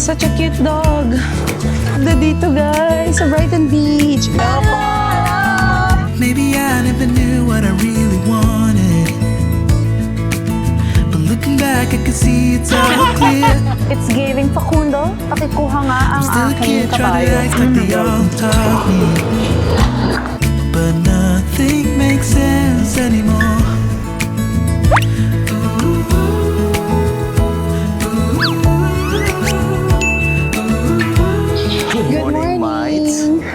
Such a cute dog. Dito guys, sa Brighton Beach. Maybe I never knew what I really wanted, but looking back I can see it's all clear. It's giving Facundo. Pakikuha nga ang I'm still a aking kid trying to kabayo. act like they all taught me, but nothing makes sense anymore. Good morning.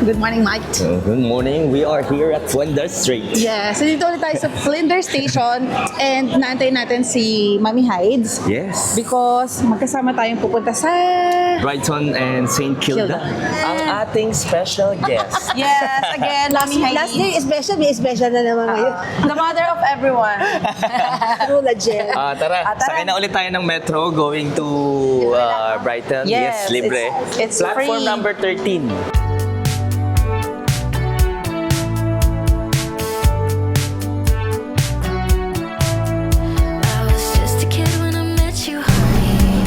Good morning, Mike. Good morning. We are here at Flinders Street. Yes, so dito ulit tayo sa Flinders Station and naantayin natin si Mami Hides Yes. because magkasama tayong pupunta sa... Brighton and St. Kilda. Ang ating special guest. Yes, again, Mami Hides. Last day, special, may special na naman ngayon. The mother of everyone. Rula Jen. Tara, Tara. sakay na ulit tayo ng metro going to Brighton. Yes, libre. it's Platform free. number 13. I was just a kid when I met you, honey.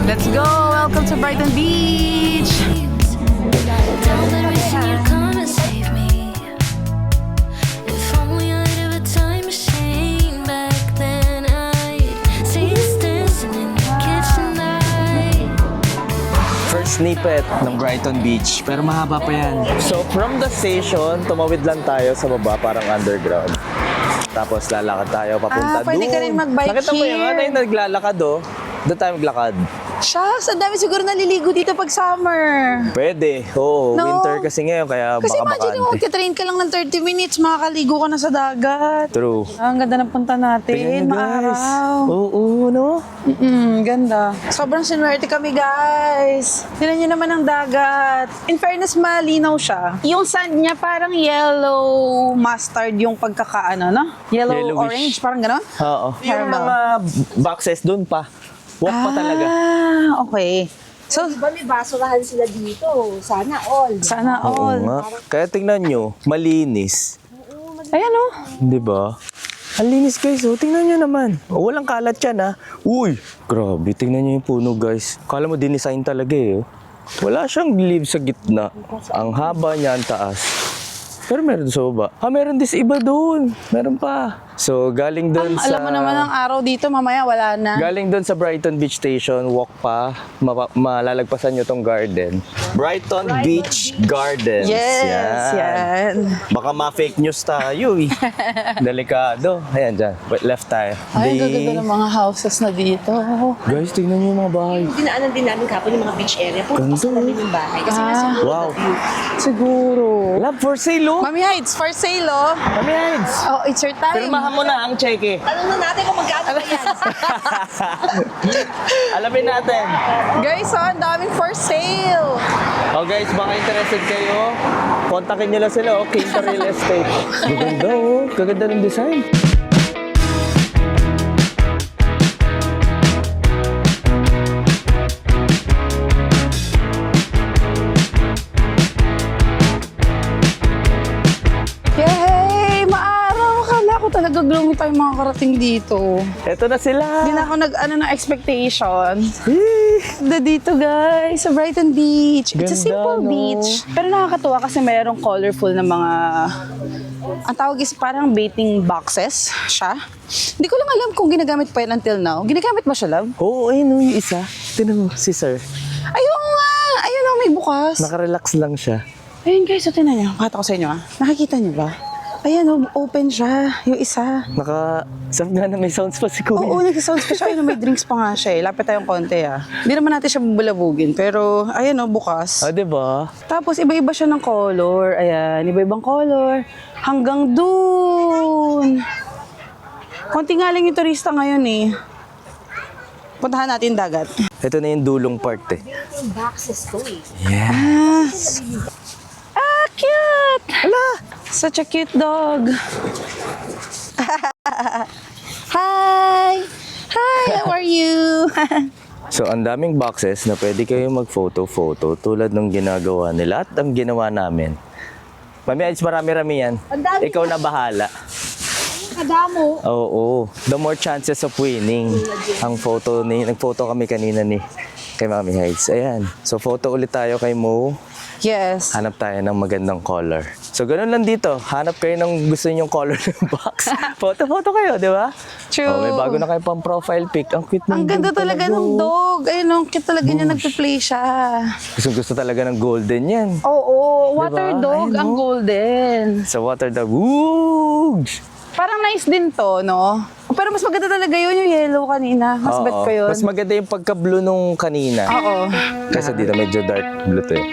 Let's go! Welcome to Brighton Beach! Down there wishing you'd come and save me. If only I'd have a time machine back then, I'd see us dancing in the kitchen night. First snippet ng Brighton Beach. Pero mahaba pa yan. So from the station, tumawid lang tayo sa baba, parang underground. Tapos lalakad tayo papunta doon. Pwede ka rin mag-bike Nakita mo yun? here. Ano yung naglalakad Doon tayo maglakad. Shucks, ang dami siguro naliligo dito pag summer. Pwede. Oo, No. winter kasi ngayon, kaya Kasi baka imagine mo, bakante. magka-train ka lang ng 30 minutes, makakaligo ka na sa dagat. True. Ang ganda ng punta natin, Tingnan nyo, guys. maaraw. Oo, no? Ganda. Sobrang sinwerte kami, guys. Tingnan nyo naman ang dagat. In fairness, malinaw siya. Yung sand niya parang yellow mustard yung pagkakaano, no? Yellow Yellowish. orange, parang gano'n? Oo. Yung Caramel. mga boxes doon pa. Walk pa talaga. Okay. So, Di ba may basurahan sila dito? Sana all. sana Oo all. nga. Kaya tingnan nyo, malinis. Ayan, oh. Di ba? Ang linis guys, tingnan nyo naman. Walang kalat yan Uy, grabe, tingnan nyo yung puno guys. Kala mo dinesign talaga Wala siyang leaves sa gitna. Ang haba niya, ang taas. Pero meron sa baba. Meron din sa iba doon. Meron pa. So, galing doon sa... Alam mo naman ang araw dito, mamaya wala na. Galing doon sa Brighton Beach Station, walk pa, malalagpasan nyo tong garden. Brighton Beach Gardens. Yes, yan. Baka ma-fake news tayo Delikado. Ayan dyan, left tayo. Ay, gaganda ng mga houses na dito. Guys, tignan nyo yung mga bahay. Dinaanan din namin kapon yung mga beach area. Puro Ganda, pasok namin yung bahay. Kasi nasa Wow. Siguro. Love for sale, Mami Hides, for sale, oh. Kami hides. Oh, it's your time. Pirmahan mo na ang cheque. Tanong na natin kung magkano ba yan. Alamin natin. Guys, oh, ang daming for sale. Oh guys, baka interested kayo, kontakin nyo lang sila, Quinta Real Estate. Gaganda gaganda ng design. Yay! Maaraw! Akala ko talaga gloomy tayo mga karating dito. Eto na sila. Hindi na ako ng expectation. Dito guys, sa Brighton Beach. It's a Ganda, simple no? beach. Pero nakakatuwa kasi mayroong colorful na mga... Ang tawag is parang baiting boxes siya. Hindi ko lang alam kung ginagamit pa yan until now. Ginagamit ba siya, love? Oo, ayun yung isa. Tinan mo, si sir. Ayun nga! Ayun oh, may bukas. Nakarelax lang siya. Ayun guys, so tinan niyo. Pakita ko sa inyo Nakikita niyo ba? Ayan oh, open siya. Yung isa. Sarap nga na may sounds pa si Kuya. Oo, nag-sounds pa siya. Ayun, may drinks pa nga siya. Lapit tayong konti Hindi naman natin siya bubulabugin. Pero, ayan o, bukas. Diba? Tapos, iba-iba siya ng color. Ayan, iba-ibang color. Hanggang dun. Konti nga lang yung turista ngayon Puntahan natin dagat. Ito na yung dulong part Yung boxes ko Yes. Ah, cute! Hala! Such a cute dog. Hi! Hi, how are you? So, ang daming boxes na pwede kayo mag-photo-photo tulad ng ginagawa nila at ang ginawa namin. Mami, marami-rami yan. Ang dami. Ikaw na bahala. Kadamo. Oo. The more chances of winning. Ang photo nagphoto kami kanina ni Kay Mami Heights. Ayan. So, photo ulit tayo kay Mo. Yes. Hanap tayo ng magandang color. So, ganun lang dito. Hanap kayo ng gusto nyong color ng box. Photo kayo, di ba? True. Oh, may bago na kayo pang profile pic. Ang cute ng Ang ganda dog talaga ng dog. Ayun, ang cute talaga niya nagpe-play siya. Gusto talaga ng golden yan. Oo, water Diba? dog Ayun, ang no? golden. Sa water dog. Woo! Parang nice din to, no? Pero mas maganda talaga yun, yung yellow kanina. Mas bet Oo. ko yun. Mas maganda yung pagka-blue nung kanina. Oo. Kasi dito medyo dark blue to eh.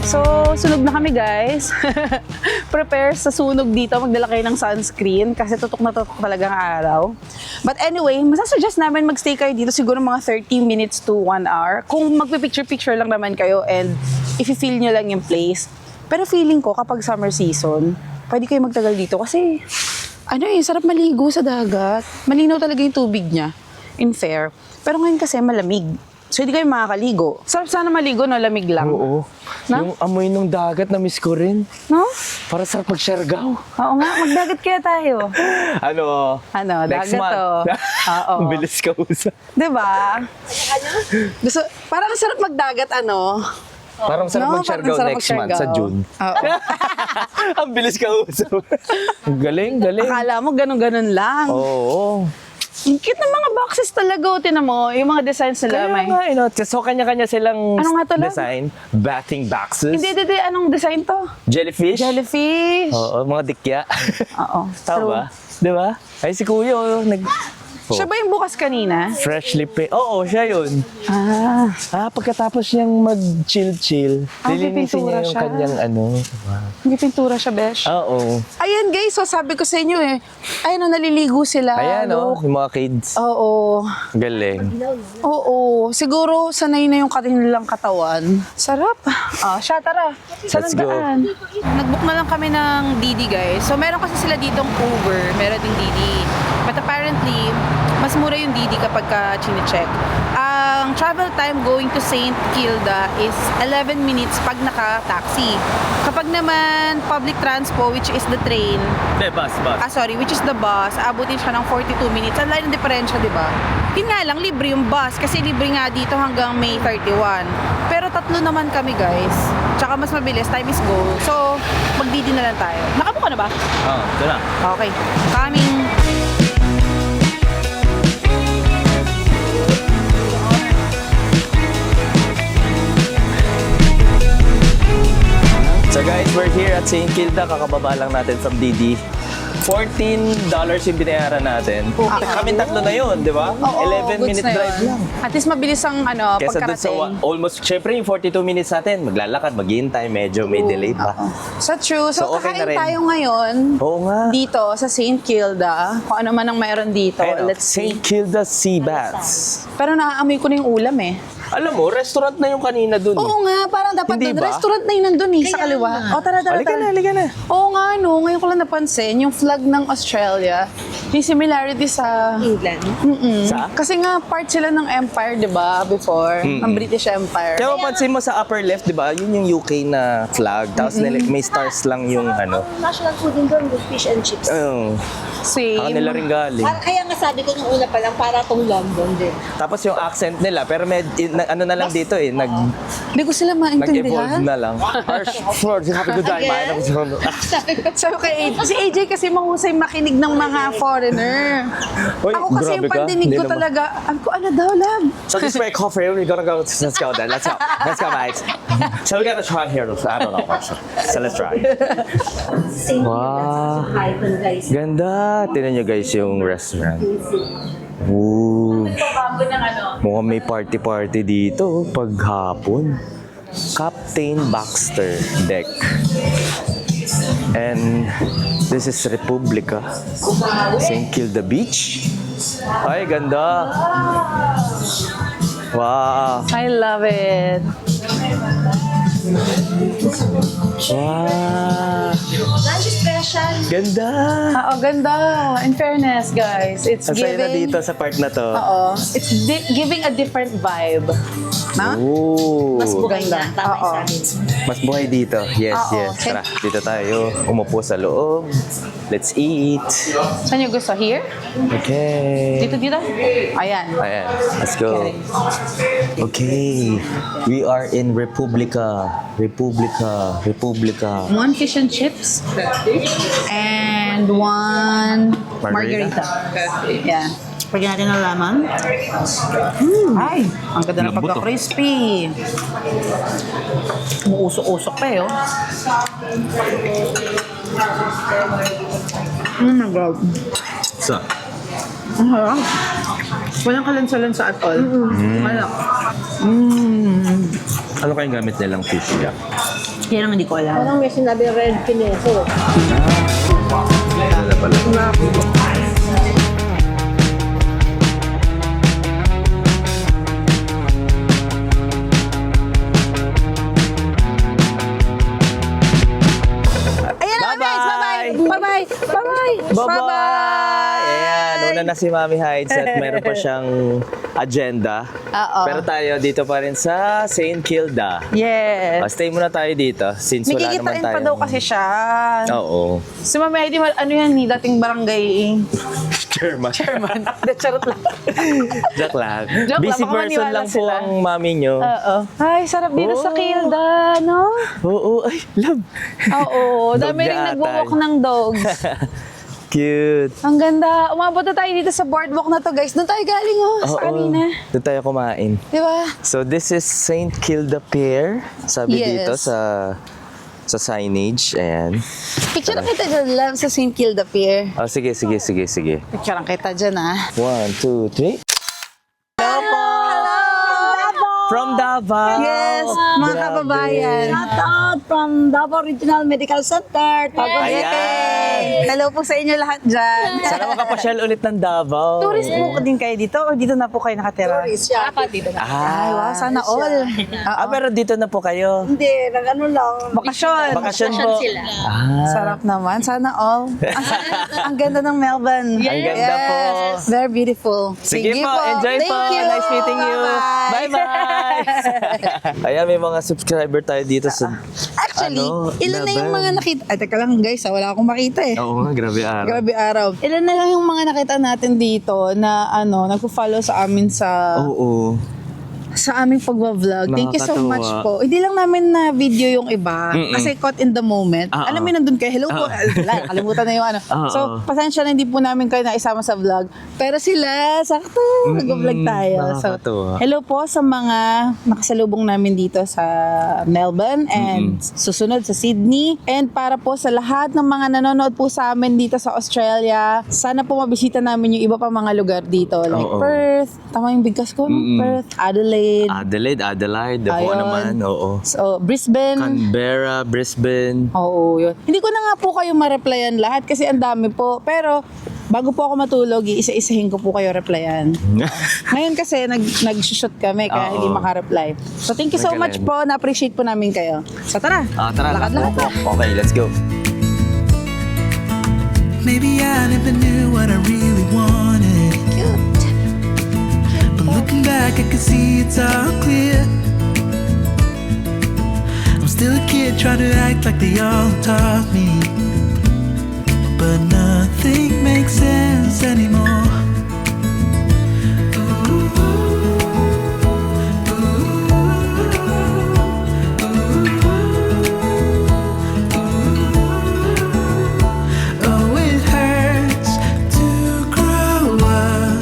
So, sunog na kami guys. Prepare sa sunog dito. Magdala kayo ng sunscreen kasi tutok na tutok talaga ang araw. But anyway, masasuggest namin magstay kayo dito siguro mga 30 minutes to 1 hour. Kung magpipicture-picture lang naman kayo and if feel nyo lang yung place. Pero feeling ko kapag summer season, pwede kayo magtagal dito kasi sarap maligo sa dagat. Malinaw talaga yung tubig niya. In fair. Pero ngayon kasi malamig. So, hindi kayo makakaligo. Sarap sana maligo, no? Lamig lang. Oo. No? Yung amoy nung dagat na miss ko rin. No? Para sarap mag-Siargao. Oo nga, magdagat kaya tayo. Ano? dagat Next month. to. Oo. Ang bilis ka usap. Diba? Gusto, parang sarap magdagat, Parang sarap No, mag-Siargao parang sarap next month sa mag-Siargao. June. Oo. Ang bilis ka usap. Galing. Akala mo ganun-ganun lang. Oo. Ang cute ng mga boxes talaga. Tinan mo, yung mga designs nila. Kaya nga, so kanya-kanya silang Ano nga to lang? design. Bathing boxes. Hindi. Anong design to? Jellyfish. Jellyfish. Oo, mga dikya. Oo. Tama? Di ba? Ay, si Kuya, Siya ba yung bukas kanina? freshly paint. Oo, siya yun. Ah. Pagkatapos niyang mag-chill-chill, lilinisin pintura niya yung siya. kanyang May pintura siya, besh. Oo. Ayan guys, so sabi ko sa inyo ayun naliligo sila. Ayan, Look. yung mga kids. Oo. Galing. Oo. Siguro sanay na yung kanilang katawan. Sarap. Siya, tara. Saan Let's ang go. daan? Nag-book na lang kami ng Didi, guys. So, meron kasi sila ditong Uber. Meron ding Didi. But apparently, mas mura yung Didi kapag ka-chine-check. Ang travel time going to St. Kilda is 11 minutes pag naka-taxi. Kapag naman public transpo, which is the train, Bus. which is the bus, abutin siya ng 42 minutes. Ang layo ng diferensya, di ba? Yun nga lang, libre yung bus. Kasi libre nga dito hanggang May 31. Pero tatlo naman kami, guys. Tsaka mas mabilis, time is gold. So, magdidi na lang tayo. Nakabuka na ba? Oo, ito na. Okay. Coming. So guys, we're here at St. Kilda. Kakababa lang natin from Didi. $14 yung binayaran natin. Kami tatlo na yun, di ba? Oo, 11-minute goods na drive yun. lang. At least mabilis ang Kesa dun sa pagkarating. almost, syempre yung 42 minutes natin, maglalakad, maghihintay, medyo may delay pa. So true. So, So, okay na kakain rin. tayo ngayon Oo nga. dito sa St. Kilda. Kung ano man ang mayroon dito. Ayun, Let's see. St. Kilda Sea Baths. Pero naaamoy ko na yung ulam Alam mo, restaurant na yung kanina dun. Oo nga, parang dapat Hindi doon. ba? Restaurant na yun nandun sa kaliwa. O, tara. Halika na. Oo nga, no. Ngayon ko lang napansin, yung flag ng Australia, yung similarity sa... England. Sa? Kasi nga, part sila ng empire, di ba, before? Ng British Empire. Kaya mapansin mo sa upper left, di ba? Yun yung UK na flag. Tapos may stars lang yung ano. National food din doon with fish and chips. Same. Kanila rin galing. Kaya nga sabi ko nung una pa lang, para tong London din. Tapos yung accent nila, pero ano na lang dito Hindi ko sila maintindihan. nag-evolve na lang. Happy good day, man. Sabi ko kay AJ, si AJ kasi mahusay makinig ng mga foreigner. Uy, Ako kasi yung grabe ka. pandinig Hindi ko naman. talaga, ano daw, love? So this way, coffee, we're gonna go. Let's go then. Let's go, guys. So we gotta try here. I don't know. So let's try. Same Wow. Hyphen, guys. Ganda. Tingnan nyo guys yung restaurant. Ooh. Mukhang may party-party dito pag hapon. Captain Baxter Deck. And this is Republica. St. Kilda Beach. Ay, ganda. Wow. I love it. Wow! Lunch special. Ganda! Oo, ganda. In fairness, guys, it's Ang saya na giving... dito sa part na to. Oo. It's giving a different vibe. Na? Ooh. Mas buhay na. Tama Oo. yung sabi. Mas buhay dito. Yes, Oo, yes. okay. Tara, dito tayo. Umupo sa loob. Let's eat. Saan nyo gusto? Here? Okay. Dito? Ayan. Ayan, let's go. Okay. We are in Republica. One fish and chips. And one Margarita. Yeah. Pagyan natin ng laman. Ay, ang ganda ng Lambot, pagka-crispy. Umuusok-usok pa eh, oh. Oh my God. So, Ang harap. Walang kalansa-lansa at all. Malak. ano kayong gamit nilang fish niya? Yan ang hindi ko alam. Parang may sinabi red pineso. Ano na pala? Ayan na, guys! Bye-bye! Bye-bye! Bye-bye! Bye-bye! Ayan, una na si Mami Hides at meron pa siyang agenda. Oo. Pero tayo dito pa rin sa St. Kilda. Yes. Stay muna tayo dito since May wala naman kikitain tayo. pa daw kasi siya. Oo. Si Mami Heidi, ano yan ni dating barangay Chairman. chairman. Charot lang. Joke lang. Joke lang, Busy baka person maniwala lang po sila. ang mami nyo. Oo. Ay, sarap dito sa Oh. Kilda, no? Oo, ay, love. Oo. Dog Dami rin niya nagwo-walk atan. ng dogs. Cute. Ang ganda. Umabot na tayo dito sa boardwalk na to, guys. Doon tayo galing, sa kanina. Doon tayo kumain. Di ba? So this is St. Kilda Pier. Sabi Yes. dito sa signage. Ayan. Picture ang kita dyan, love, sa St. Kilda Pier. Oh, sige. Picture ang kita dyan, 1, 2, 3. Hello po! From Davao! Yes, mga Grabe. kababayan. Shout out from Davao Regional Medical Center. Ayan! Hello po sa inyo lahat dyan. Sana makapasyal ulit ng Davao. Tourist po din kayo dito o dito na po kayo nakatira? Siya. Dito na. Ay, wow, sana all. Pero dito na po kayo. Hindi, nag-ano lang. Bakasyon. Bakasyon po. sila. Sarap naman, sana all. Ang ganda ng Melbourne. Ang ganda po. Very beautiful. Sige po, enjoy Thank po. you. Nice meeting you. Bye-bye. Bye-bye. Ayan, may mga subscriber tayo dito sa... Actually, Ano, ilan na yung Melbourne. mga nakita? Ay, teka lang guys, wala akong makita eh. Oo nga, grabe araw. Grabe araw. Ilan na lang yung mga nakita natin dito na nagpo-follow sa amin Oo. sa aming pagwa-vlog. Thank you so Nakakatuwa. much po. Hindi lang namin na video yung iba kasi caught in the moment. Oo. Alam mo nandun kayo, hello po. Wala, kalimutan na yung ano. Oo. So, pasensya na hindi po namin kayo naisama sa vlog. Pero sila, sakto, nag-vlog tayo. So, Nakakatuwa. hello po sa mga nakasalubong namin dito sa Melbourne and susunod sa Sydney. And para po sa lahat ng mga nanonood po sa amin dito sa Australia, sana po mabisita namin yung iba pa mga lugar dito. Like Oo. Perth, tama yung bigkas ko, no? Perth, Adelaide, Adelaide, ako Ayun. naman, oo. so, Brisbane. Canberra, Brisbane. Oo, yun. Hindi ko na nga po kayo ma-replyan lahat kasi ang dami po. Pero, bago po ako matulog, isa-isahin ko po kayo replyan. Ngayon kasi, nag-shoot kami kaya Oo. hindi makareply. So, thank you so Magaling. much po. Na-appreciate po namin kayo. So, tara. Tara, Lakad-lakad po. Okay, let's go. Maybe I never knew what I really wanted. But looking back, I can see it's all clear. I'm still a kid trying to act like they all taught me. But nothing makes sense anymore. Oh, it hurts to grow up.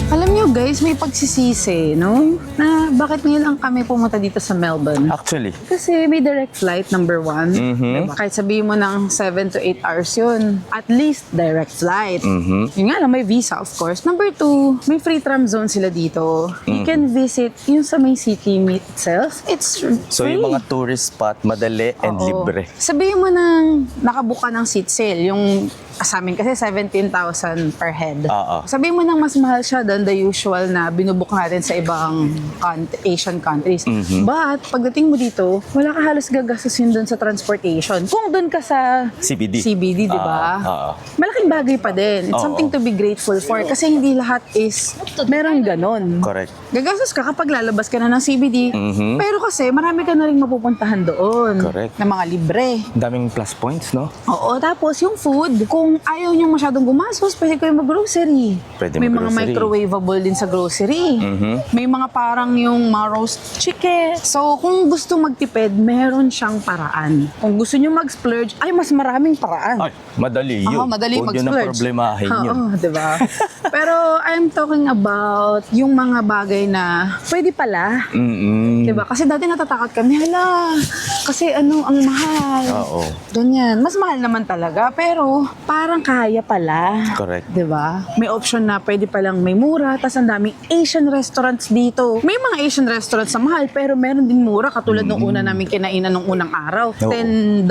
Alam nyo guys, may pagsisisi, no? Na bakit ngayon ang kami pumunta dito sa Melbourne? Actually, Kasi may direct flight, number one. Diba? Kahit sabihin mo ng 7 to 8 hours yun. At least, direct flight. Yun nga lang, may visa, of course. Number 2, may free tram zone sila dito. You can visit yung sa may city itself. It's so free. yung mga tourist spot, madali and Oo. libre. Sabihin mo nang nakabuka ng seat sale, yung sa amin kasi 17,000 per head. Oo. Sabihin mo nang mas mahal siya than the usual na binubuk natin sa ibang Asian countries. But, pagdating mo dito, wala ka halos gagastusin doon sa transportation. Kung doon ka sa CBD. di ba? Oo. Malaking bagay pa din. It's Oo. something to be grateful for kasi hindi lahat is meron ganon. Correct. Gagastos ka kapag lalabas ka na ng CBD. Pero kasi marami ka na rin mapupuntahan doon. Correct. Na mga libre. Daming plus points, no? Oo, tapos yung food, kung ayaw niyo masyadong gumastos, pwede kayo mag-grocery. Pwede May mga mag-grocery. microwavable din sa grocery. May mga parang yung mga roast chicken. So, kung gusto magtipid, meron siyang paraan. Kung gusto niyo mag-splurge, ay mas maraming paraan. Ay, madali yun. Oo, madali Huwag yun ang mag-splurge. problemahin yun. Oo, diba? Pero I'm talking about yung mga bagay na pwede pala. Diba? Kasi dati natatakot kami, hala, kasi ano, ang mahal. Oo. Ganyan. Mas mahal naman talaga, pero parang kaya pala. Correct. Diba? May option na pwede palang may mura, tas ang daming Asian restaurants dito. May mga Asian restaurants na mahal, pero meron din mura, katulad nung una namin kinainan nung unang araw. Oo. $10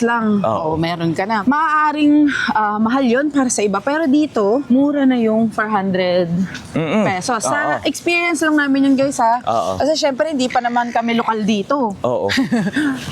lang. Oo. Oo, meron ka na. Maaaring mahal yon para sa iba, pero dito, mura na yung 400 pesos. Sa Oo. experience lang namin yun, guys, ha? Oo. Kasi syempre, hindi pa naman kami lokal dito. Oo.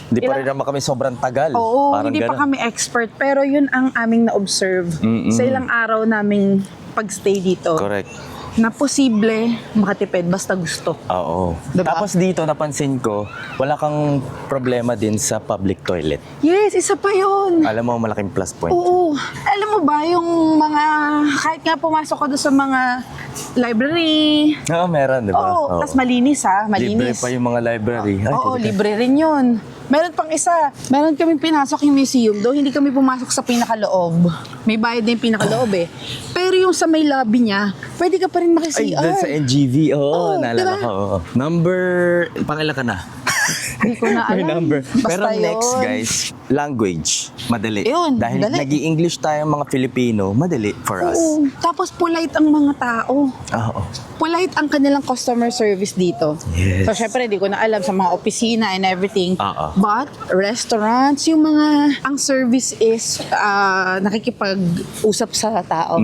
Hindi pa rin naman kami sobrang tagal. Oo, Parang hindi pa ganun. kami expert, pero yun ang aming na-observe sa ilang araw naming pag-stay dito. Correct. Na posible makatipid basta gusto. Oo. Diba? Tapos dito, napansin ko, wala kang problema din sa public toilet. Yes, isa pa yun. Alam mo, malaking plus point. Oo. Alam mo ba yung mga, kahit nga pumasok ka doon sa mga library, Oo, meron, di ba? oo, tas malinis ha, Libre malinis. pa yung mga library. Ay, Oo, talaga. libre rin yun. Meron pang isa. Meron kaming pinasok yung museum, though hindi kami pumasok sa pinakaloob. May bayad na yung pinakaloob eh. Pero yung sa may lobby niya, pwede ka pa rin Ay, maki-CR. doon sa NGV. Oo, Oo, naalala diba? ko. Oo. Number, pangila ka na? Hindi ko na May alam. number. Basta Pero next, yun. guys, language. Madali. Yun, Dahil dali. nag-i-English tayo mga Filipino, madali for us. Oo. Tapos polite ang mga tao. Oo. Polite ang kanilang customer service dito. Yes. So, syempre, di ko na alam sa mga opisina and everything. Oo. But, restaurants, yung mga, ang service is nakikipag-usap sa tao.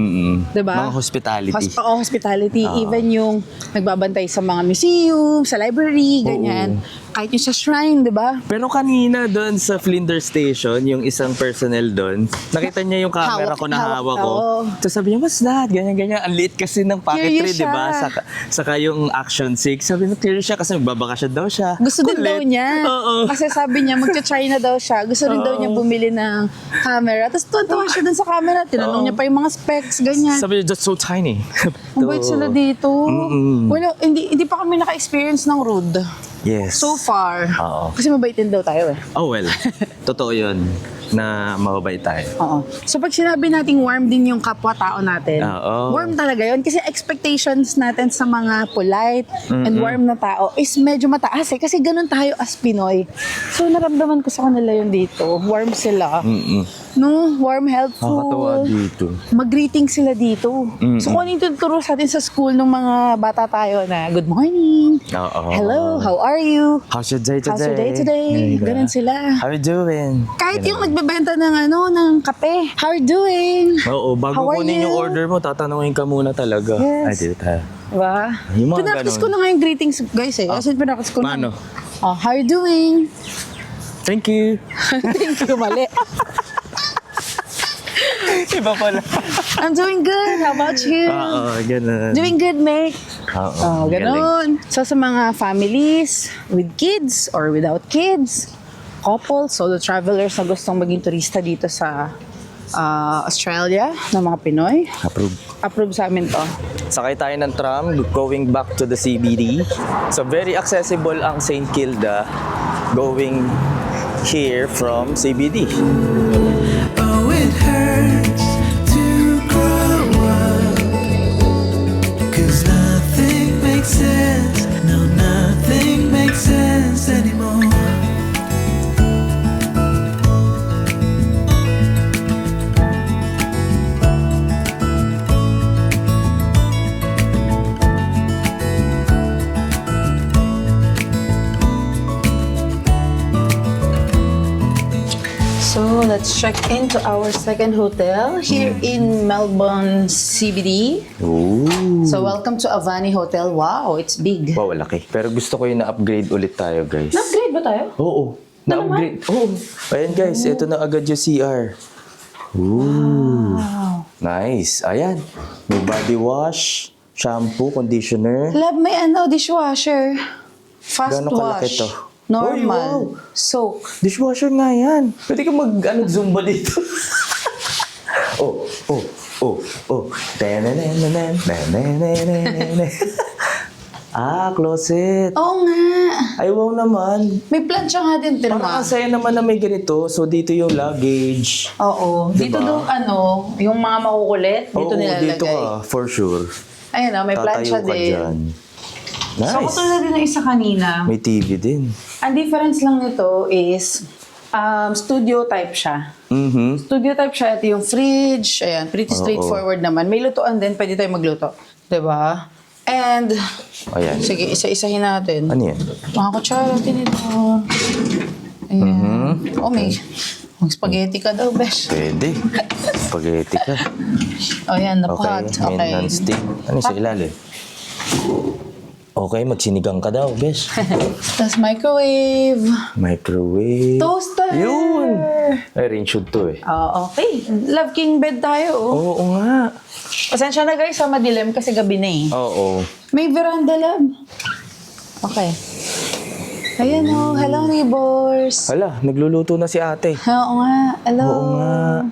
Diba? Mga hospitality. Hospitality. Even yung nagbabantay sa mga museum, sa library, ganyan. Kahit yung sa shrine, diba? Pero kanina doon sa Flinders Station, yung isang personnel doon, nakita niya yung camera Hawak- ko na hawak hawak, ko. oo. Tapos sabi niya, what's that? Ganyan. Ang liit kasi ng Curious packetry, di ba? siya. Saka yung Action 6. Sabi niya, curious siya kasi magbabakasyon daw siya. Gusto din Kulit. daw niya. Oo. Kasi sabi niya, magcha-China daw siya. Gusto rin daw niya bumili ng camera. Tapos tuwa siya dun sa camera. Tinanong niya pa yung mga specs, ganyan. Sabi niya, that's so tiny. Ang bait sila dito. Wala, hindi pa kami naka-experience ng rude. Yes. So far. Oo. Kasi mabait din daw tayo eh. Oh well, totoo yun na mababait tayo. Oo. So pag sinabi nating warm din yung kapwa-tao natin, Oo. warm talaga yun. Kasi expectations natin sa mga polite and warm na tao is medyo mataas eh. Kasi ganun tayo as Pinoy. So naramdaman ko sa kanila yun dito. Warm sila. No? Warm, helpful. Nakakatawa dito. Mag-greeting sila dito. So kung ano yung tuturo sa atin sa school ng mga bata tayo na, good morning. Oo. Hello, how are you? How's your day today? How's your day today? Diba? Ganun sila. How you doing? Kahit yung nagbebenta ng kape. How are you doing? Oo, bago How are kunin yung you? order mo, tatanungin ka muna talaga. Yes. Ay, dito tayo. Diba? Yung mga Pinractice ganun. ko na nga yung greetings, guys eh. Kasi pinractice ko na. Paano? Oh, how are you doing? Thank you. Thank you, mali. Iba pala. I'm doing good. How about you? Oo, ganun. Doing good, mate. Oo, Oh, ganun. So sa mga families with kids or without kids, couples, solo travelers na gustong maging turista dito sa Australia ng mga Pinoy, Approve. approve sa amin to. Sakay tayo ng tram going back to the CBD. So very accessible ang St. Kilda going here from CBD. Oh, it hurts to grow up. 'Cause nothing makes sense. No, nothing makes sense anymore. So, let's check into our second hotel here in Melbourne CBD. Ooh. So, welcome to Avani Hotel. Wow, it's big. Wow, laki. Pero gusto ko yung na-upgrade ulit tayo, guys. Na-upgrade ba tayo? Oo. Na-upgrade. Oo. Ayan, guys. Ito na agad yung CR. Ooh. Nice. Ayan. May body wash, shampoo, conditioner. Love, may dishwasher. Fast Gano'ng kalaki wash. to? Normal. Oy, wow. Soak. Dishwasher nga yan. Pwede ka Zumba dito. Oh. Tenenenenen, nenenenenen. Closet. Oo nga. Ay, wow naman. May plancha nga din, Parang Tilma. ang saya naman na may ganito. So, dito yung luggage. Oo. Dito Diba? daw, yung mga makukulit, dito Oo, nilalagay. dito ka. For sure. Ayun may plancha Tatayo ka din. dyan. Nice. So, katulad din ng isa kanina, May TV din. ang difference lang nito is studio type siya. Mhm. Studio type siya. Ito yung fridge. Ayan, pretty Oo. straightforward naman. May lutuan din. Pwede tayo magluto. Diba? And, Ayan. sige, isa-isahin natin. Ano yan? Mga kutsara din ito. Ayan. Oh, may spaghetti ka daw, besh. Pwede. Spaghetti ka. Oh, yan, the pot. Okay. Okay. Non-stick. Ano yung sa ilalim? Okay, magsinigang ka daw, besh. Tapos microwave. Microwave. Toaster. Yun! Ay, rin shoot to eh. Okay. Love King bed tayo, oh. Oo nga. Pasensya na guys, sa madilim kasi gabi na eh. Oo. May veranda, love. Okay. Ayan oh, hello neighbors. Hala, nagluluto na si ate. Oo nga, hello. Oo nga.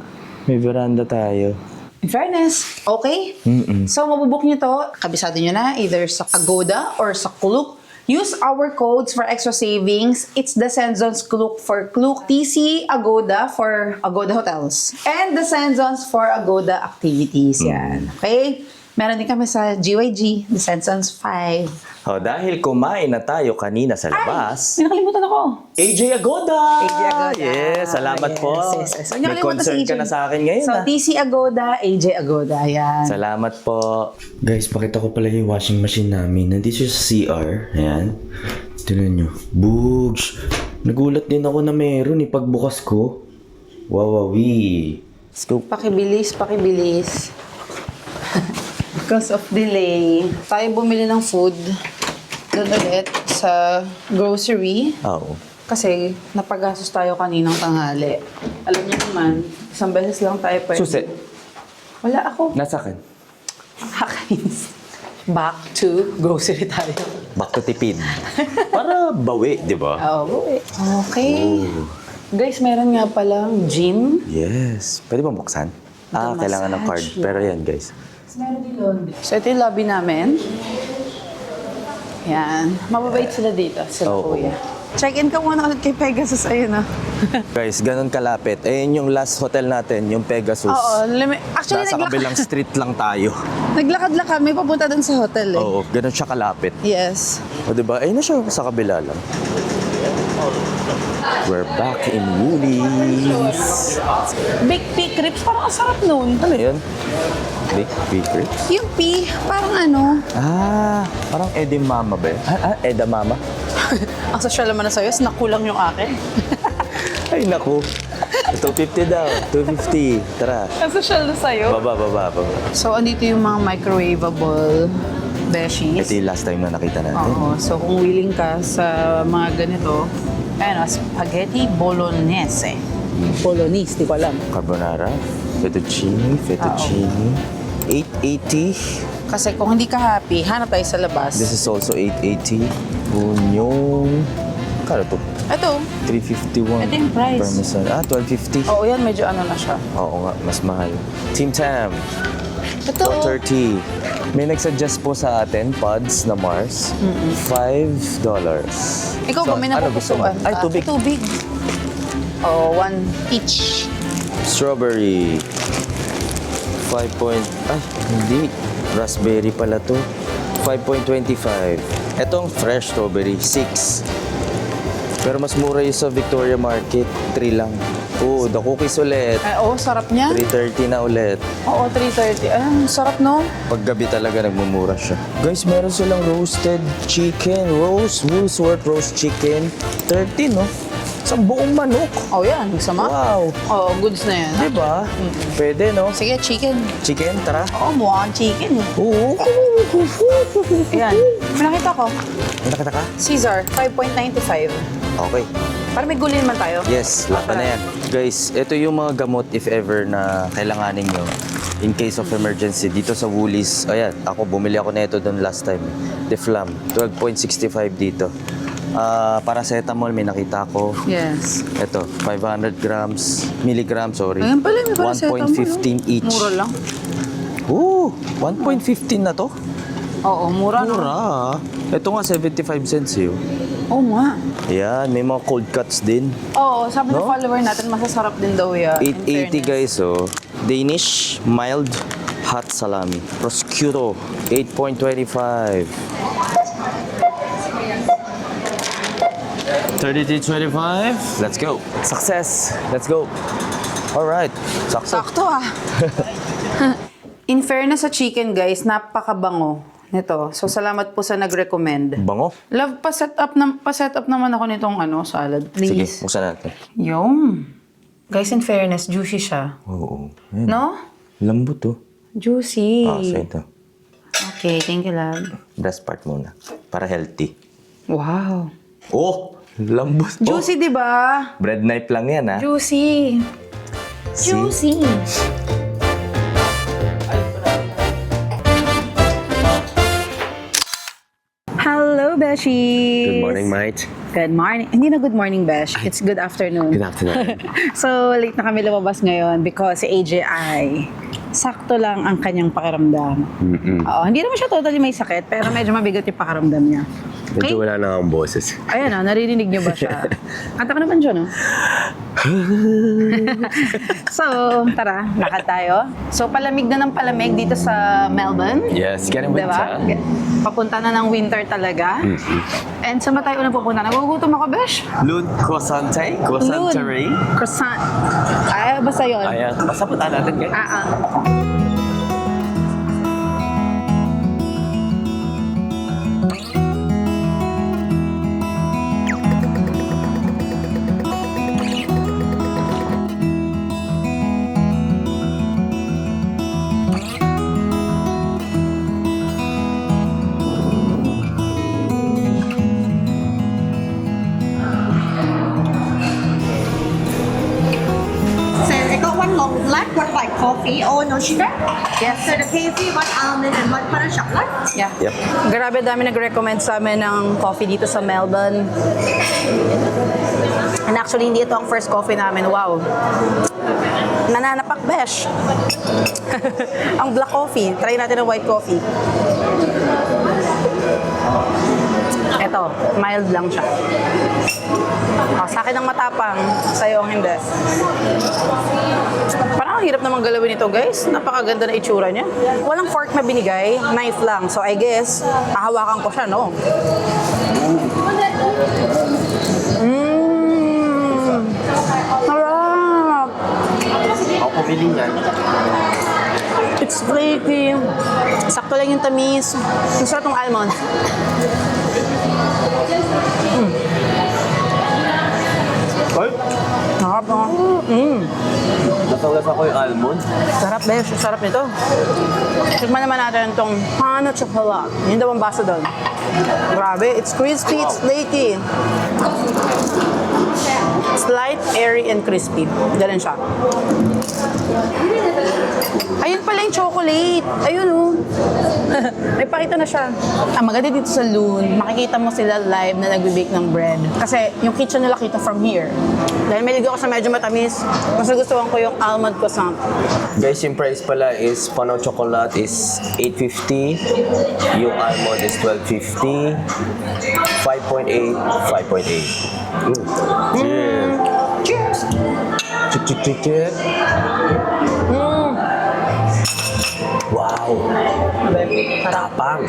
May veranda tayo. In fairness, okay? Mm-mm. So, mabubook nyo to, kabisado nyo na, either sa Agoda or sa Klook. Use our codes for extra savings. It's the Senzons Klook for Klook, TC Agoda for Agoda Hotels, and the Senzons for Agoda Activities. Yan. Okay? Meron din kami sa GYG, the Senzons 5. Oh, dahil kumain na tayo kanina sa labas, May nakalimutan ako. AJ Agoda! AJ Agoda. Yes, salamat po. Yes. Huwag niyo May kalimutan concern si ka AJ. na sa akin ngayon. So, ah. TC Agoda, AJ Agoda. Yan. Salamat po. Guys, pakita ko pala yung washing machine namin. Nandito siya sa CR. Ayan. Tignan nyo. Boogs! Nagulat din ako na meron pagbukas ko. Wawawi. Scoop. Pakibilis. Because of delay, tayo bumili ng food doon ulit sa grocery. Oo. Kasi napagastos tayo kaninang tanghali. Alam niyo naman, isang beses lang tayo pwede. Susi. Wala ako. Nasa akin. Hakainis. Back to grocery tayo. Back to tipid. Para bawi, di ba? Okay. Guys, meron nga palang gym. Yes. Pwede bang buksan? Kailangan ng card. Pero yan, guys. Meron din laundry. So, ito yung lobby namin. Yan. Mababait sila dito, sila Oo. kuya. Check-in ka muna ulit kay Pegasus. Ayun na. Guys, ganun kalapit. Ayun yung last hotel natin, yung Pegasus. Oo. Actually, Nasa kabilang street lang tayo. naglakad kami papunta dun sa hotel eh. Oo, ganun siya kalapit. Yes. O diba? Ayun na siya sa kabila lang. We're back in Woolies. Big P Crips, parang ang sarap nun. Ano yun? Big Beaker? Yung P, parang ano. Parang edamame ba yun? Edamame? Ang social naman na sa'yo, nakulang yung akin. Ay, naku. 250 daw. 250. Tara. Ang social na sa'yo. Baba. So, andito yung mga microwavable beshies. Ito yung last time na nakita natin. Oo. So, kung willing ka sa mga ganito, ayun, spaghetti bolognese. Bolognese, di ko alam. Carbonara, fettuccine. 880. Kasi kung hindi ka happy, hanap tayo sa labas. This is also 880. Bunyong. Kano to? Ito. 351. Ito yung price. Parmesan. 1250. Oo, yan. Medyo ano na siya. Oo nga, mas mahal. Team Tam, Ito. 30. May nagsuggest po sa atin, pods na Mars. $5. Ikaw ba, may ano gusto mo? napupusuan ka? Ay, tubig. Tubig. Oh, one each. Strawberry. 5 point... Ay, hindi. Raspberry pala to. 5.25. Etong fresh strawberry, 6. Pero mas mura yung sa Victoria Market, 3 lang. Oh, the cookies ulit. Ay, oo, sarap niya. 3.30 na ulit. Oo, 3:30. Ay, sarap no? Paggabi talaga nagmumura siya. Guys, meron silang roasted chicken. Woolworth roast chicken. 30, no? Isang buong manok. Oh, yan. Gusto mo? Wow. Oo, goods na yan. Diba? Pwede, no? Sige, chicken. Chicken, tara. Oo, mukha kang chicken eh. Oo. Ayan. Nakita ko. Nakita ka? Caesar, 5.95. Okay. Para may gulin man tayo. Yes, laban na yan. Guys, ito yung mga gamot if ever na kailanganin nyo in case of emergency. Dito sa Woolies, ayan, bumili ako na ito doon last time. Deflam, 12.65 dito. Paracetamol, may nakita ko. Yes. Ito, 500 milligrams, sorry. Ayan pala, may paracetamol. 1.15 each. Mura lang. Oo, 1.15 na to? Oo, mura. No? Mura. Ito nga, 75 cents yun. Oo nga. Ayan, may mga cold cuts din. Oo, sabi ng No? follower natin, masasarap din daw yan. in 880 fairness. guys, oh. Danish mild hot salami. Prosciutto, 8.25. 32.25. Let's go. Success. Let's go. All right. Sakto. Sakto ah. In fairness sa chicken guys, napakabango nito. So salamat po sa nag-recommend. Bango. Love, pa-set up naman ako nitong salad, Sige, please. buksan natin. Yung. Guys, in fairness, juicy siya. Oo. Ayan. No? Lambot, oh. Juicy. So ito. Okay, thank you, love. Breast part muna. Para healthy. Wow. Oh! Lambot. Juicy, di ba? Bread knife lang yan, ha? Juicy. See? Juicy. Hello, Beshi. Good morning, mate. Good morning. Hindi na good morning, Besh. It's good afternoon. Good afternoon. So, late na kami lumabas ngayon because si AJI, sakto lang ang kanyang pakiramdam. Oo, hindi naman siya totally may sakit, pero medyo mabigat yung pakiramdam niya. Okay? Medyo wala na akong boses. Ayan naririnig niyo ba siya? Kanta ka naman siya, no? So, tara, lakad tayo. So, palamig na ng palamig dito sa Melbourne. Yes, getting Diba? Papunta na ng winter talaga. And saan ba tayo unang pupunta? Nagugutom ako, Besh. Loon croissante? Croissanterie? Croissant. Ay, basta yun. Ayan. Basta punta natin, guys. So, I got one long black, one white coffee, all no sugar. Yes. So the KFC, one almond and one butter chocolate. Yeah. Yep. Grabe dami nag-recommend sa amin ng coffee dito sa Melbourne. And actually, hindi ito ang first coffee namin. Wow. Nananapak, Besh. Ang black coffee. Try natin ang white coffee. Ito, mild lang siya. Sa akin ang matapang, sa'yo ang hindi. Parang ang hirap namang galawin ito, guys. Napakaganda na itsura niya. Walang fork na binigay, knife lang. So I guess, hahawakan ko siya, no? Sarap! Ako pumili niyan. It's flaky. Sakto lang yung tamis. Ang sarap ng almond. Ay! Sarap, no? Nasalas ako yung almond. Sarap, Besh. Sarap nito. Tikman naman natin itong Hana Chocolate. Yun daw ang basa doon. Grabe. It's crispy, it's flaky. It's light, airy, and crispy. Ganun siya. Ayun pala yung chocolate. Ayun, oh. May pakita na siya. Ang maganda dito sa Loon, makikita mo sila live na nagbe-bake ng bread. Kasi yung kitchen nila kita from here. Dahil may ligo ako sa medyo matamis, mas nagustuhan ko yung almond croissant. Guys, yung price pala is Pano Chocolate is $8.50. Yung almond is $12.50. 5.8, 5.8. Cheers! Chik. Wow! Tapang!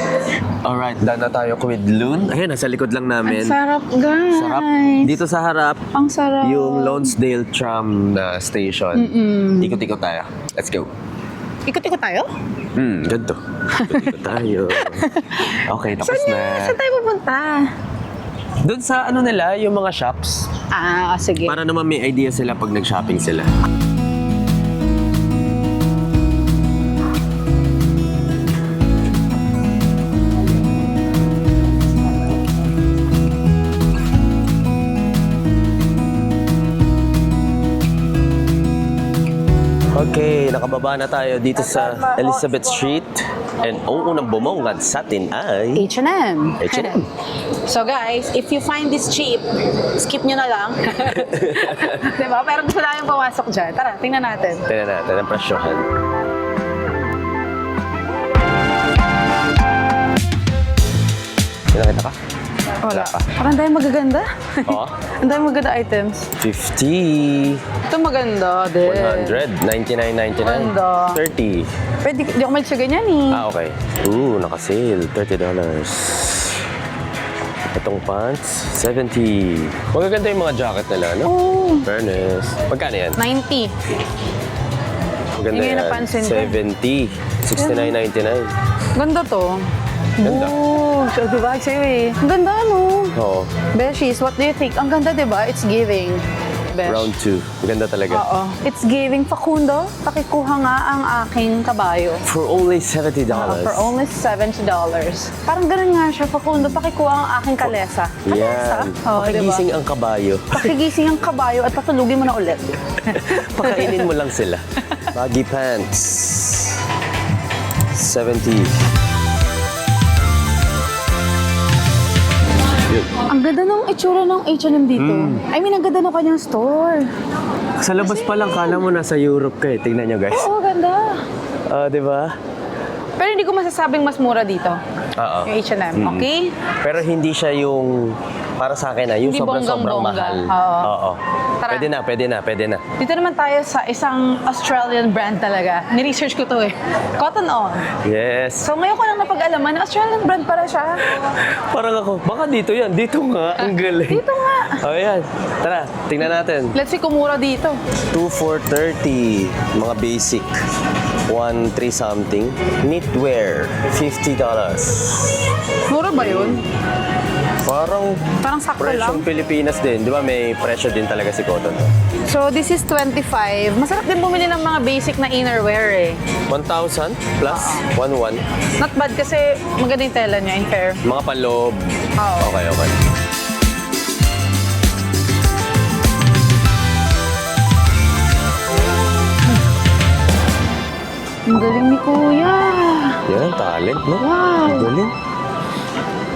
Alright, daan na tayo with Loon. Ayan, nasa likod lang namin. Sarap, guys. Sarap. Dito sa harap, Ang sarap. yung Lonsdale Tram na station. Ikot-ikot tayo. Let's go. Ikot-ikot tayo? Ganito. Ikot tayo. Okay, tapos na. Saan tayo pupunta? Doon sa ano nila, yung mga shops. Ah, sige. Para naman may idea sila pag nag-shopping sila. Okay, nakababa na tayo dito sa Elizabeth Street. And unang bumungad sa atin ay... H&M. H&M. So guys, if you find this cheap, skip nyo na lang. Diba? Pero gusto namin pumasok dyan. Tara, tingnan natin. Tignan natin ang presyohan. May nakita ka? Wala. pa. Parang dahil magaganda. Oo. Ang dahil maganda items. 50, Ito maganda din. 100, 99.99, Ganda. 30. Pwede, di ako malit sa ganyan eh. Ah, okay. Ooh, naka-sale. $30. Itong pants, 70. Magaganda yung mga jacket nila, no? Oo. Fairness. Magkano yan? 90. Maganda Yung yan. napansin ko. 70. 69.99. Ganda to. Ganda. Oo. So, diba? Sa'yo eh. Ang ganda, no? Oo. Beshies, what do you think? Ang ganda, diba? It's giving. Besh. Round 2. Maganda talaga. Oo. It's giving. Facundo, pakikuha nga ang aking kabayo. For only $70. For only $70. Parang ganun nga siya. Facundo, pakikuha ang aking kalesa. Kalesa? Yan. Oo, Pakigising ang kabayo. Pakigising ang kabayo at patulugin mo na ulit. Pakainin mo lang sila. Baggy pants. 70. Yun. Ang ganda ng itsura ng H&M dito. I mean, ang ganda ng kanyang store. Sa labas pa lang, kala mo nasa Europe ka eh. Tingnan nyo guys. Oo, ganda. Di ba? Pero hindi ko masasabing mas mura dito. Oo. Yung H&M, okay? Pero hindi siya yung, para sa akin yung Hindi sobrang-sobrang bonggang-bongga. mahal. Oo. Tara. Pwede na. Dito naman tayo sa isang Australian brand talaga. Ni-research ko to eh. Cotton On. Yes. So ngayon ko lang napag-alaman na Australian brand pala siya. Parang ako, baka dito yan. Dito nga. Ang galing. Dito nga. Oh, yan. Tara, tingnan natin. Let's see kung mura dito. 2 for 30. Mga basic. 1, 3 something. Knitwear. $50. Mura ba yun? Parang sakto lang. presyong Pilipinas din. Di ba may presyo din talaga si Cotton? So this is 25. Masarap din bumili ng mga basic na innerwear eh. 1,000 plus 1,1. Not bad kasi maganda yung tela niya in fair. Mga panloob. Oo. Okay. Ang galing ni Kuya. Yan ang talent, no? Wow. Ang galing.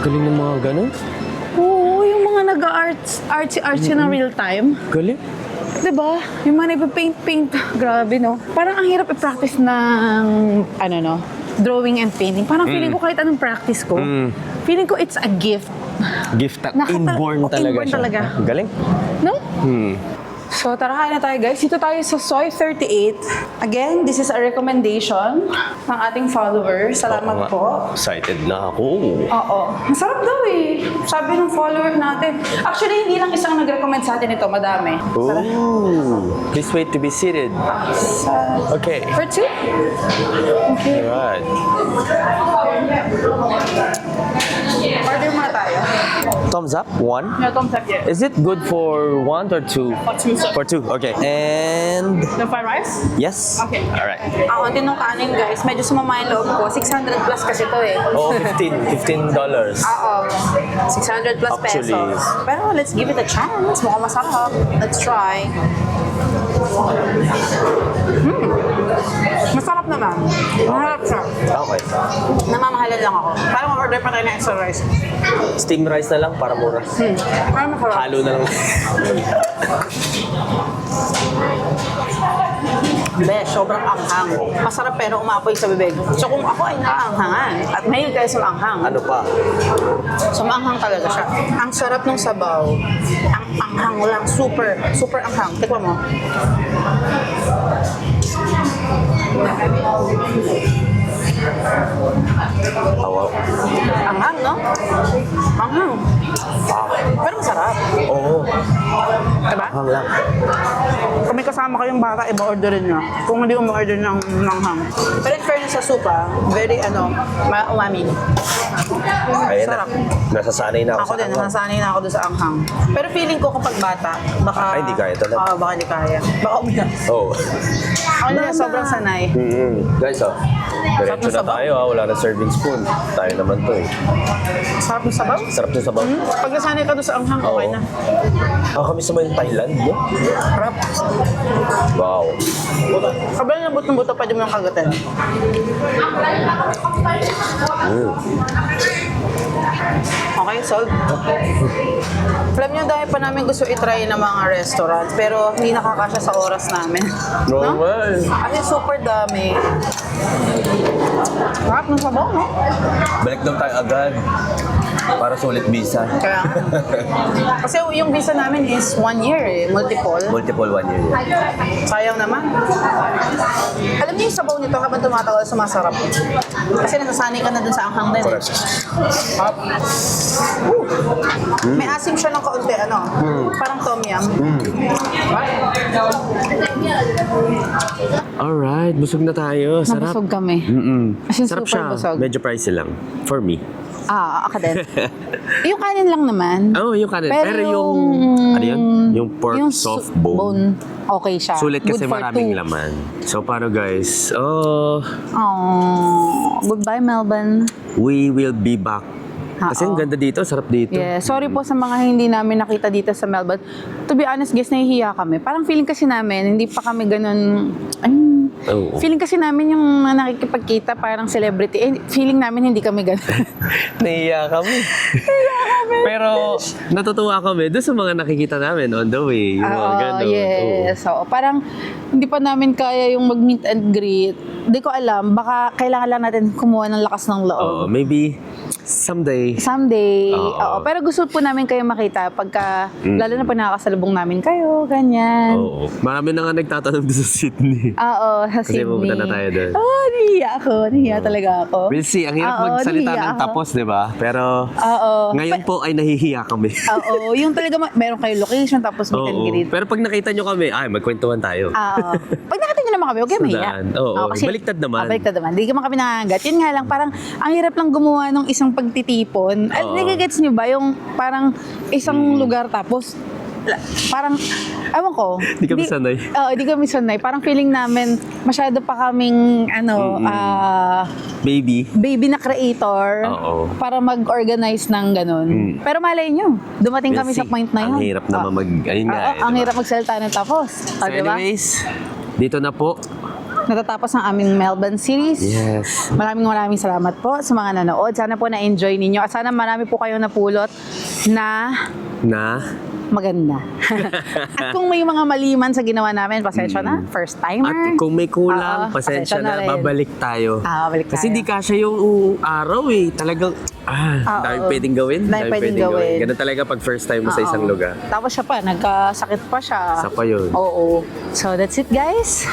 Galing ng mga ganun. Oo, yung mga nag-artsy na real time. Galing. Diba? Yung mga nagpa-paint. Grabe, no? Parang ang hirap i-practice ng, drawing and painting. Parang feeling ko kahit anong practice ko, feeling ko it's a gift. Gift Oh, inborn talaga inborn siya. talaga. Galing. No? So, tara kain na tayo guys. Dito tayo sa Soy 38. Again, this is a recommendation ng ating followers. Salamat po. Excited na ako. Oo. Masarap daw eh. Sabi ng follower natin. Actually, hindi lang isang nag-recommend sa atin ito. Madami. Ooh. Please wait to be seated. Okay. For two? Okay. Alright. Order muna tayo. Thumbs up. 1. No, thumbs up yet. Is it good for 1 or 2? For two, sir. For 2. Okay. And The fried rice? yes. Okay. Alright. Ang atin nung kanin guys, medyo sumama yung loob ko. 600 plus kasi ito eh. Oh, $15. Oo. 600 plus Actually. pesos. Pero let's give it a chance. Mukhang masarap. Let's try. Masarap naman. Masarap siya. Okay. Namamahalan lang ako. Parang order pa tayo ng extra rice. Steam rice na lang para mura. Parang masarap. Halo na lang. Be, sobrang anghang. Masarap pero umapoy sa bibig. So kung ako ay naaanghangan at mahilig kayo sa maanghang, Ano pa? so maanghang talaga siya. Ang sarap ng sabaw. Ang anghang lang. Super, super anghang. Tikman mo. Wow. Anghang, no? Anghang. Pero masarap. Oo. Diba? Hang lang. Kung may kasama kayong bata, iba orderin nyo. Kung hindi mo order ng manghang. Pero in fairness sa supa, very umami. Ayan Sarap. na. Nasasanay na ako, Ako din, nasasanay na ako doon sa anghang. Pero feeling ko kapag bata, baka... Ay, hindi kaya talaga. Oo, baka hindi kaya. Baka umiyak. Oh. Ako na, sobrang sanay. Guys, Sarap diretso ng na sabaw. tayo. Wala na serving spoon. Tayo naman to eh. Sarap ng sabaw. Sarap ng sabaw. Pag nasanay ka doon sa anghang, okay Oo. na. Kami sa may Thailand, no? Sarap. Wow. Sobrang lambot ng buto, pwede mo yung kagatan. Okay, sold. Alam niyo, dahil pa namin gusto itry ng mga restaurants, pero hindi nakakasya sa oras namin. Normal. Kasi super dami. Sarap ng sabaw, no? Balik daw tayo agad. Para sulit visa. Kaya, kasi yung visa namin is 1 year eh, multiple. Multiple 1 year. Sayang naman. Alam niyo yung sabaw nito habang tumatagal, sumasarap. Kasi nasasanay ka na dun sa anghang din. Eh. Correct. Hop. May asim siya ng kaunti, ano? Parang tom yum. Alright, busog na tayo. Sarap. Nabusog kami. As in, Sarap super siya. busog. Medyo pricey lang. For me. Ako din. Yung kanin lang naman. Oh, yung kanin. Pero yung... Ano yun? Yung pork yung soft bone. okay siya. Sulit kasi Good for maraming 2. laman. So, paano guys? Oh, Oh, goodbye Melbourne. we will be back. Kasi ang ganda dito, sarap dito. Yeah, sorry po sa mga hindi namin nakita dito sa Melbourne. To be honest, guys, nahihiya kami. Parang feeling kasi namin, hindi pa kami ganun... Oo. Feeling kasi namin yung nakikipagkita parang celebrity. Feeling namin hindi kami ganun. Nahiya kami. Pero natutuwa kami doon sa mga nakikita namin on the way. Yung mga ganun. Yes. So, parang hindi pa namin kaya yung mag-meet and greet. Hindi ko alam. Baka kailangan lang natin kumuha ng lakas ng loob. Oo, maybe someday. Someday. Oo. Oo. Pero gusto po namin kayo makita pagka, lalo na pag nakakasalubong namin kayo, ganyan. Oo. Marami na nga nagtatanong doon sa Sydney. Oo, sa Kasi Sydney. pupunta na tayo doon. Nahihiya ako. Nahihiya talaga ako. We'll see. Ang hirap Oo, magsalita nahihiya ng ako. tapos, di ba? Pero Oo. ngayon po ay nahihiya kami. Oo. Yung talaga, meron kayo location tapos meet and Oo. greet. Pero pag nakita nyo kami, ay, magkwentuhan tayo. Oo. Pag nakita nyo naman kami, huwag kayo mahiya. Sandaan. Oo, baliktad naman. Baliktad naman. Hindi naman kami nangangagat. Yun nga lang, parang ang hirap lang gumawa ng isang pagtitipon. Oo. Nagigets nyo ba? Yung parang isang lugar tapos parang, ewan ko. Di kami sanay. Oo, di kami sanay. Parang feeling namin, masyado pa kaming, Baby. baby na creator Oo. para mag-organize ng ganun. Pero malay nyo, dumating We'll kami sa see. point na yun. Ang hirap naman ayun nga. Ang diba? hirap magsalita ng tapos. So Diba? anyways, dito na po. Natatapos ang aming Melbourne series. Yes. Maraming salamat po sa mga nanood. Sana po na-enjoy ninyo. At sana marami po kayong napulot na Na? maganda. At kung may mga mali man sa ginawa namin, pasensya na. First timer. At kung may kulang, Oo, pasensya na, rin. babalik tayo. Babalik Kasi tayo. di kasya yung araw eh. Talagang, dami pwedeng gawin. Dami pwedeng gawin. Ganun talaga pag first time mo sa Oo. isang lugar. Tapos siya pa, nagkasakit pa siya. Isa pa yun. Oo. So that's it guys.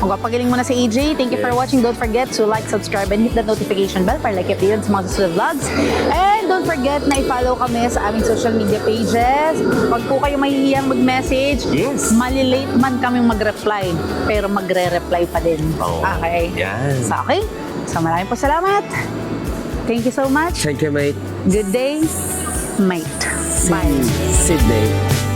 Magpapagaling muna si AJ. Thank you for Yes. watching. Don't forget to like, subscribe, and hit the notification bell para like updated sa mga susunod vlogs. And don't forget na i-follow kami sa aming social media pages. Pag po kayo mahihiyang mag-message, Yes. malilate man kaming mag-reply, pero magre-reply pa din. Oo. Okay? Yan. So okay. So maraming po salamat. Thank you so much. Thank you, mate. Good day, mate. Bye. Sydney.